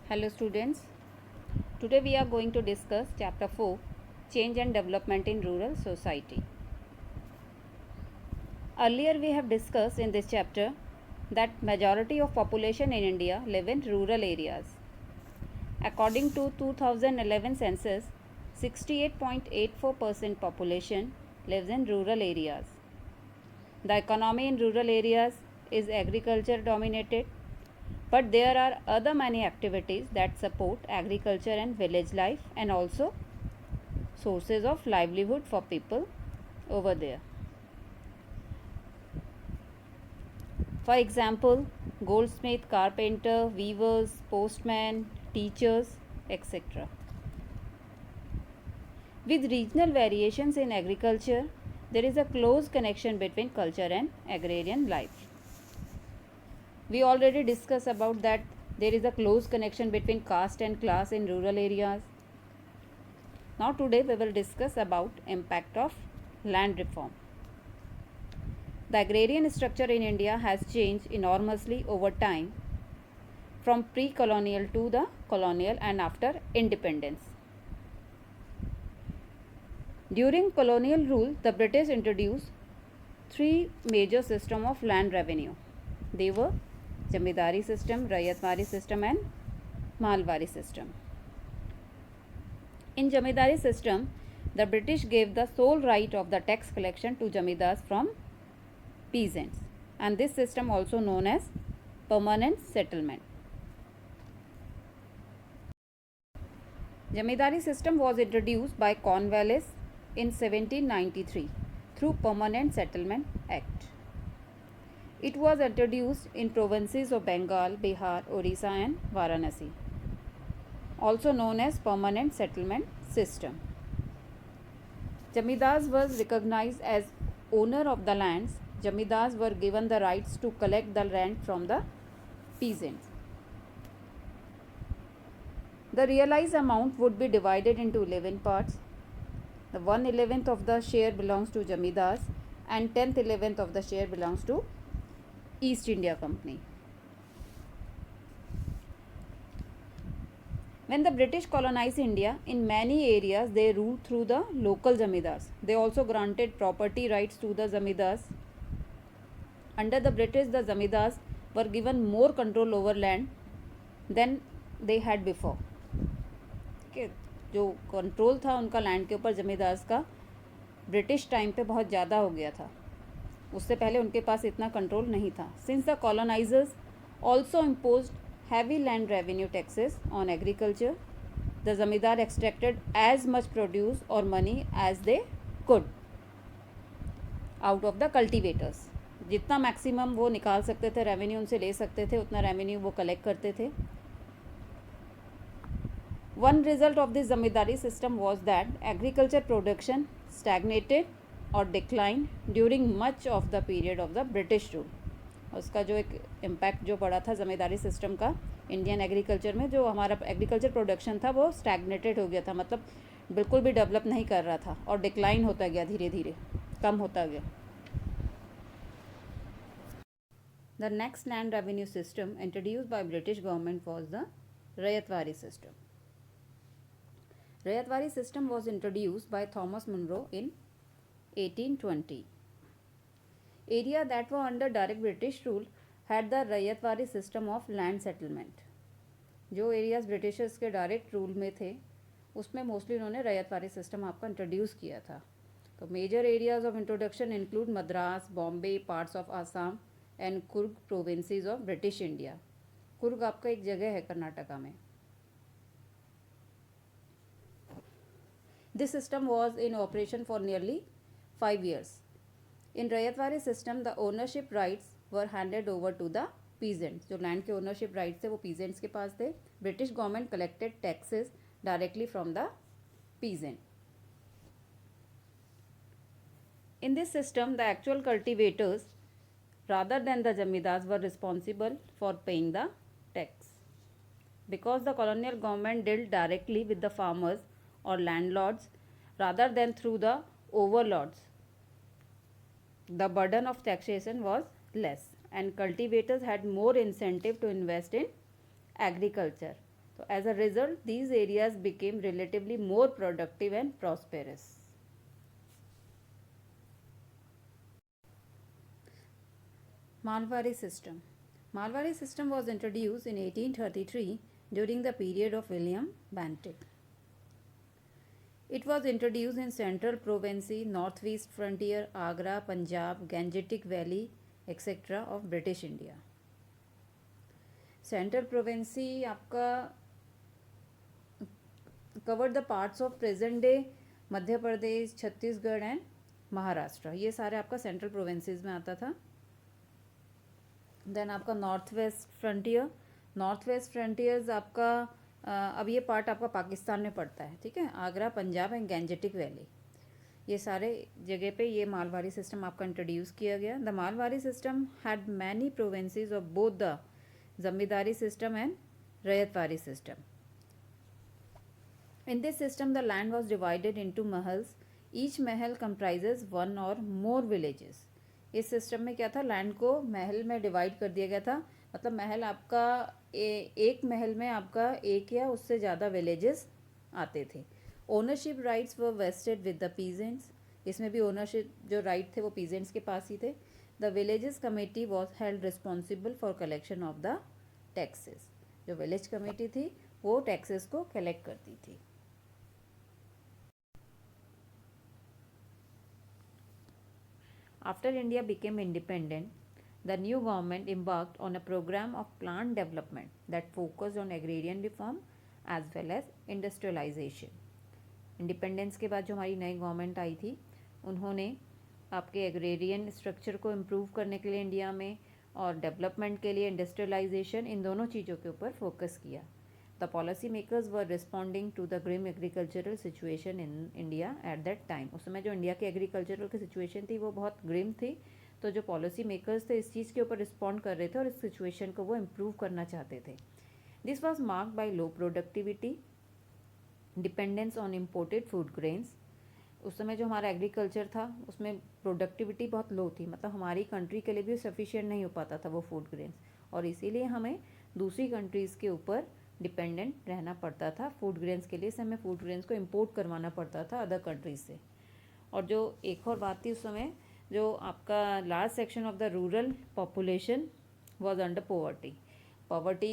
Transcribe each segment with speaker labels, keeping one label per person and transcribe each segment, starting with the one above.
Speaker 1: Hello students, today we are going to discuss chapter 4, Change and Development in Rural Society. Earlier we have discussed in this chapter that majority of population in India live in rural areas. According to 2011 census, 68.84% population lives in rural areas. The economy in rural areas is agriculture dominated, but there are other many activities that support agriculture and village life and also sources of livelihood for people over there. For example, goldsmith, carpenter, weavers, postmen, teachers, etc. With regional variations in agriculture, there is a close connection between culture and agrarian life. We already discussed about that there is a close connection between caste and class in rural areas. Now today we will discuss about impact of land reform. The agrarian structure in India has changed enormously over time from pre-colonial to the colonial and after independence. During colonial rule, the British introduced three major systems of land revenue. They were Zamindari system, Rayatwari system and Malwari system. In Zamindari system, the British gave the sole right of the tax collection to Zamindars from peasants, and this system also known as permanent settlement. Zamindari system was introduced by Cornwallis in 1793 through Permanent Settlement Act. It was introduced in provinces of Bengal, Bihar, Orissa and Varanasi, also known as Permanent Settlement System. Zamindars was recognized as owner of the lands. Zamindars were given the rights to collect the land from the peasants. The realized amount would be divided into 11 parts. The 1/11th of the share belongs to Zamindars and 10th/11th of the share belongs to East India Company. When the British colonized India, in many areas they ruled through the local Zamindars. They also granted property rights to the Zamindars. Under the British, the Zamindars were given more control over land than they had before. Okay. जो control था उनका land के ऊपर जमींदार्स का British time पे बहुत ज़्यादा हो गया था. उससे पहले उनके पास इतना कंट्रोल नहीं था. Since the colonisers also imposed heavy land revenue taxes on agriculture, the zamindar extracted as much produce or money as they could out of the cultivators. जितना मैक्सिमम वो निकाल सकते थे रेवेन्यू उनसे ले सकते थे उतना रेवेन्यू वो कलेक्ट करते थे. One result of this zamindari system was that agriculture production stagnated or declined during much of the period of the British rule. उसका जो एक इम्पैक्ट जो पड़ा था ज़मींदारी सिस्टम का इंडियन एग्रीकल्चर में, जो हमारा एग्रीकल्चर प्रोडक्शन था वो स्टैग्नेटेड हो गया था, मतलब बिल्कुल भी डेवलप नहीं कर रहा था और डिक्लाइन होता गया, धीरे धीरे कम होता गया. The next land revenue system introduced by British government was the Ryotwari system. Rayatwari system was introduced by Thomas Munro in 1820. Area that were under direct British rule had the Rayatwari system of land settlement. जो areas Britishers के direct rule में थे उसमें mostly उन्होंने ryotwari system आपका introduce किया था. तो major areas of introduction include Madras, Bombay, parts of Assam and Coorg provinces of British India. Coorg आपका एक जगह है कर्नाटका में. This system was in operation for nearly 5 years. In Rayatwari system, the ownership rights were handed over to the peasants. जो land के ownership rights थे वो peasants के पास थे. British government collected taxes directly from the peasant. In this system, the actual cultivators rather than the zamindars were responsible for paying the tax. Because the colonial government dealt directly with the farmers or landlords rather than through the overlords, the burden of taxation was less and cultivators had more incentive to invest in agriculture. तो as a result these areas became relatively more productive and prosperous. Malwari system. Malwari system was introduced in 1833 during the period of William Bantic. It was introduced in Central Province, Northwest Frontier, Agra, Punjab, Gangetic Valley, etc. of British India. Central Province आपका covered the parts of present day Madhya Pradesh, Chhattisgarh and Maharashtra. ये सारे आपका central provinces में आता था. Then आपका north west frontier. North west frontiers आपका अब ये पार्ट आपका पाकिस्तान में पड़ता है, ठीक है. Agra, Punjab and Gangetic valley, ये सारे जगह पे ये मालवारी सिस्टम आपका इंट्रोड्यूस किया गया. The Mahalwari system had many provinces of both the zamindari system and Ryotwari system. In this system, the land was divided into mahals. Each mahal comprises one or more villages. इस system में क्या था, लैंड को महल में divide कर दिया गया था. मतलब महल आपका एक महल में आपका एक या उससे ज़्यादा विलेजेस आते थे. Ownership rights were wasted with the peasants. इसमें भी ओनरशिप जो राइट थे वो पीजेंट्स के पास ही थे. The villages committee was held responsible for collection of the taxes. जो विलेज कमेटी थी वो टैक्सेस को कलेक्ट करती थी. After India became independent, the new government embarked on a program of planned development that focused on agrarian reform as well as industrialization. Independence के बाद जो हमारी नई गवर्नमेंट आई थी उन्होंने आपके एग्रेरियन स्ट्रक्चर को इम्प्रूव करने के लिए इंडिया में और डेवलपमेंट के लिए इंडस्ट्रियलाइजेशन, इन दोनों चीज़ों के ऊपर फोकस किया. The policymakers were responding to the grim agricultural situation in India at that time. उस समय जो इंडिया की एग्रीकल्चरल की सिचुएशन थी वो बहुत ग्रिम थी. तो जो पॉलिसी मेकर्स थे इस चीज़ के ऊपर रिस्पॉन्ड कर रहे थे और इस सिचुएशन को वो इम्प्रूव करना चाहते थे. This was marked by law productivity, dependence on imported food grains. उस समय जो हमारा एग्रीकल्चर था उसमें प्रोडक्टिविटी बहुत लो थी. मतलब हमारी कंट्री के लिए भी सफिशिएंट नहीं हो पाता था वो फूड ग्रेन्स, और इसीलिए हमें दूसरी कंट्रीज़ के ऊपर डिपेंडेंट रहना पड़ता था फूड ग्रेन्स के लिए. इससे हमें फूड ग्रेन्स को इंपोर्ट करवाना पड़ता था अदर कंट्रीज से. और जो एक और बात थी उस समय जो आपका large section of the rural population was under poverty. Poverty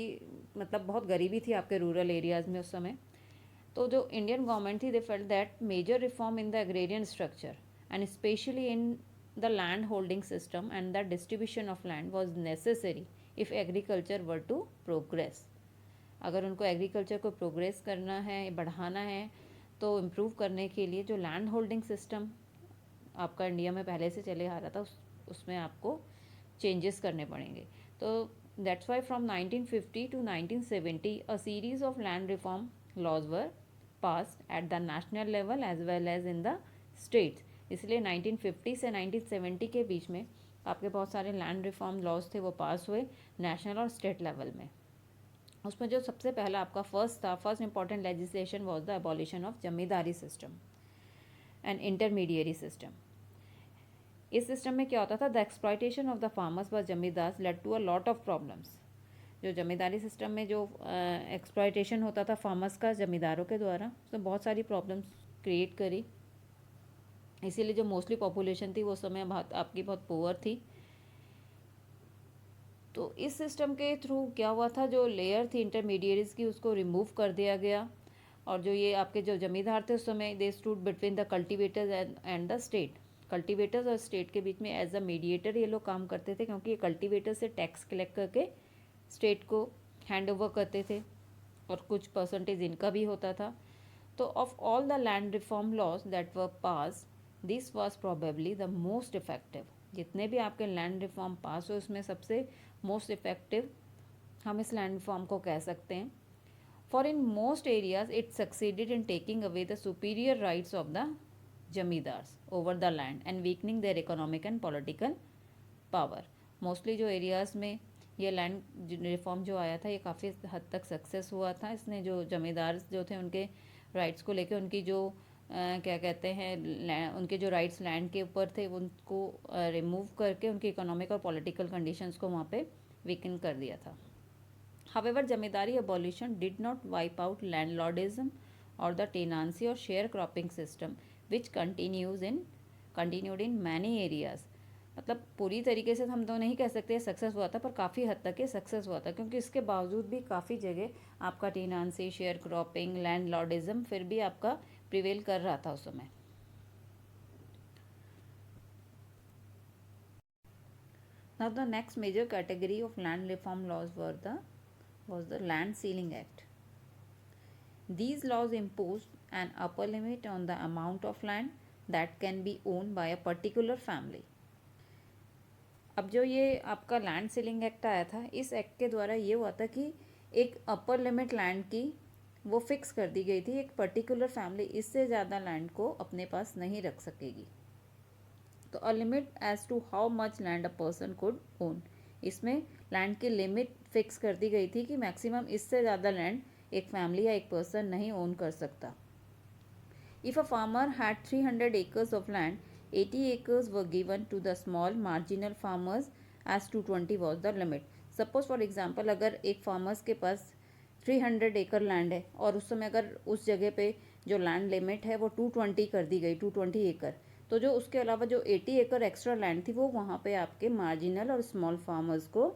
Speaker 1: मतलब बहुत गरीबी थी आपके रूरल एरियाज़ में उस समय. तो जो इंडियन गवर्नमेंट थी they felt that major reform in the agrarian structure and especially in the land holding system and the distribution of land was necessary if agriculture were to progress. अगर उनको agriculture को progress करना है, बढ़ाना है, तो improve करने के लिए जो लैंड होल्डिंग सिस्टम आपका इंडिया में पहले से चले आ रहा था उसमें आपको चेंजेस करने पड़ेंगे. तो that's why from 1950 to 1970 a series of land reform laws were passed at the national level as well as in the states. इसलिए 1950 से 1970 के बीच में आपके बहुत सारे लैंड रिफॉर्म लॉज थे वो पास हुए नेशनल और स्टेट लेवल में. उसमें जो सबसे पहला आपका first important legislation was the abolition of zamindari system and intermediary system. इस सिस्टम में क्या होता था, the exploitation of the farmers by zamindars led to a lot of problems. जो जमींदारी सिस्टम में जो एक्सप्लॉयटेशन होता था फार्मर्स का जमींदारों के द्वारा, उसने बहुत सारी प्रॉब्लम्स क्रिएट करी. इसीलिए जो मोस्टली पॉपुलेशन थी वो समय आपकी बहुत पुअर थी. तो इस सिस्टम के थ्रू क्या हुआ था, जो लेयर थी इंटरमीडिएट्स की उसको रिमूव कर दिया गया. और जो ये आपके जो जमींदार थे उस समय they stood between the cultivators and the state. Cultivators और स्टेट के बीच में एज अ मीडिएटर ये लोग काम करते थे, क्योंकि ये कल्टिवेटर से टैक्स कलेक्ट करके स्टेट को हैंड ओवर करते थे और कुछ परसेंटेज इनका भी होता था. तो of all the land reform laws that were pass, this was probably the most effective. जितने भी आपके लैंड रिफॉर्म पास हुए उसमें सबसे मोस्ट इफेक्टिव हम इस लैंड रिफॉर्म को कह सकते हैं. For in most areas it succeeded in taking away the superior rights of the zamindars over the land and weakening their economic and political power. Mostly जो एरियाज़ में ये लैंड रिफॉर्म जो आया था ये काफ़ी हद तक सक्सेस हुआ था. इसने जो जमींदार जो थे उनके राइट्स को लेकर उनकी जो क्या कहते हैं उनके जो राइट्स लैंड के ऊपर थे उनको रिमूव करके उनकी इकोनॉमिक और पॉलिटिकल कंडीशंस को वहाँ पे वीकन कर दिया था. However, Zamindari abolition did not wipe out landlordism or the tenancy or sharecropping system, which continued in many areas. मतलब पूरी तरीके से हम तो नहीं कह सकते सक्सेस हुआ था, पर काफ़ी हद तक ये सक्सेस हुआ था, क्योंकि इसके बावजूद भी काफ़ी जगह आपका टेनांसी, शेयर क्रॉपिंग, लैंड लॉर्डिज्म फिर भी आपका प्रिवेल कर रहा था उस समय. Now the next major category of land reform laws was the Land Ceiling Act. These laws imposed an upper limit on the amount of land that can be owned by a particular family. अब जो ये आपका land ceiling act आया था, इस act के द्वारा ये हुआ था कि एक अपर लिमिट लैंड की वो फिक्स कर दी गई थी. एक पर्टिकुलर फैमिली इससे ज़्यादा लैंड को अपने पास नहीं रख सकेगी. तो a limit as to how much land a person could own. इसमें लैंड की लिमिट फिक्स कर दी गई थी कि मैक्सिमम इससे ज़्यादा लैंड एक फैमिली या एक पर्सन नहीं ओन कर सकता. If a farmer had 300 acres of land, 80 acres were given to the small marginal farmers as 220 was the limit. Suppose for example, अगर एक फार्मर्स के पास 300 एकड़ लैंड है और उस समय अगर उस जगह पे जो लैंड लिमिट है वो 220 कर दी गई, 220 एकड़, तो जो उसके अलावा जो 80 एकड़ एक्स्ट्रा लैंड थी वो वहाँ पे आपके मार्जिनल और स्मॉल फार्मर्स को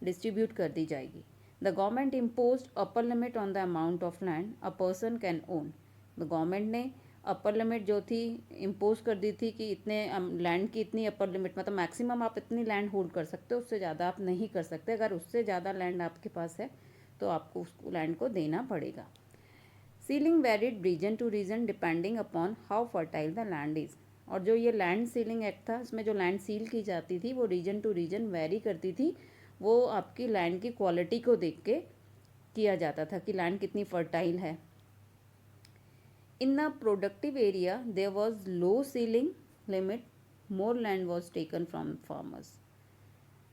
Speaker 1: डिस्ट्रीब्यूट कर दी जाएगी. The government impose upper limit on the amount of land a person can own. The government ने अपर लिमिट जो थी इम्पोज कर दी थी कि इतने लैंड की इतनी अपर लिमिट, मतलब मैक्सिमम आप इतनी लैंड होल्ड कर सकते हो, उससे ज़्यादा आप नहीं कर सकते. अगर उससे ज़्यादा लैंड आपके पास है तो आपको उस लैंड को देना पड़ेगा. Ceiling varied region to region depending upon how fertile the land is. और जो ये लैंड सीलिंग एक्ट था, इसमें जो लैंड सील की जाती थी वो रीजन टू रीजन वेरी करती थी. वो आपकी लैंड की क्वालिटी को देख के किया जाता था कि लैंड कितनी फर्टाइल है. In the productive area there was low ceiling limit, more land was taken from farmers.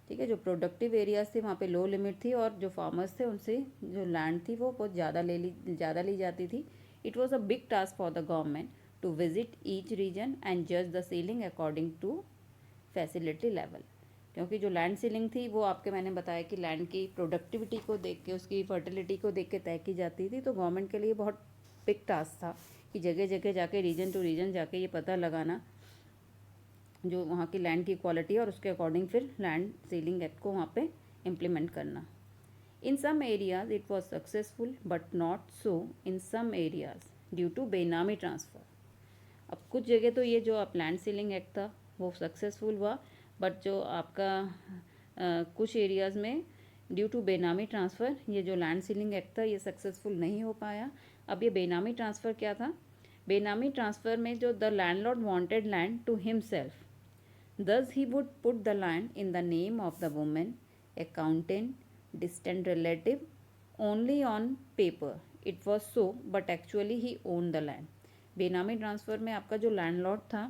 Speaker 1: ठीक है, जो प्रोडक्टिव एरियाज थे वहाँ पे लो लिमिट थी और जो फार्मर्स थे उनसे जो लैंड थी वो बहुत ज़्यादा ली जाती थी. It was a big task for the government to visit each region and जज the ceiling according to facility level. क्योंकि जो लैंड सीलिंग थी वो आपके, मैंने बताया कि लैंड की प्रोडक्टिविटी को देख के, उसकी फर्टिलिटी को देख के तय की जाती थी. तो गवर्नमेंट के लिए बहुत बिग टास्क था कि जगह जगह जाके, रीजन टू रीजन जाके ये पता लगाना जो वहाँ की लैंड की क्वालिटी है और उसके अकॉर्डिंग फिर लैंड सीलिंग एक्ट को वहाँ पे इम्प्लीमेंट करना. In some areas it was successful but not so in some areas due to benami transfer. अब कुछ जगह तो ये जो आप लैंड सीलिंग एक्ट था वो सक्सेसफुल हुआ, बट जो आपका कुछ एरियाज़ में ड्यू टू बेनामी ट्रांसफ़र ये जो लैंड सीलिंग एक्ट था ये सक्सेसफुल नहीं हो पाया. अब ये बेनामी ट्रांसफ़र क्या था? बेनामी ट्रांसफ़र में जो the landlord wanted land to himself, thus he would put the land in the name of the woman, accountant, distant relative only on paper. It was so, but actually he owned the land. बेनामी transfer में आपका जो landlord था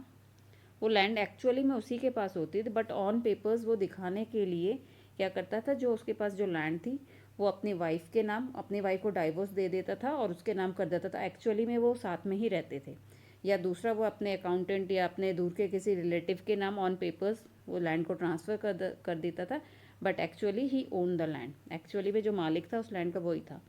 Speaker 1: वो land actually में उसी के पास होती थी, बट ऑन पेपर्स वो दिखाने के लिए क्या करता था, जो उसके पास जो लैंड थी वो अपनी वाइफ के नाम, अपनी वाइफ को डाइवोर्स दे देता था और उसके नाम कर देता था. एक्चुअली में वो साथ में ही रहते थे. या दूसरा, वो अपने अकाउंटेंट या अपने दूर के किसी रिलेटिव के नाम ऑन पेपर्स वो लैंड को ट्रांसफ़र कर देता था, but actually he own the land. Actually में जो मालिक था उस लैंड का वही था.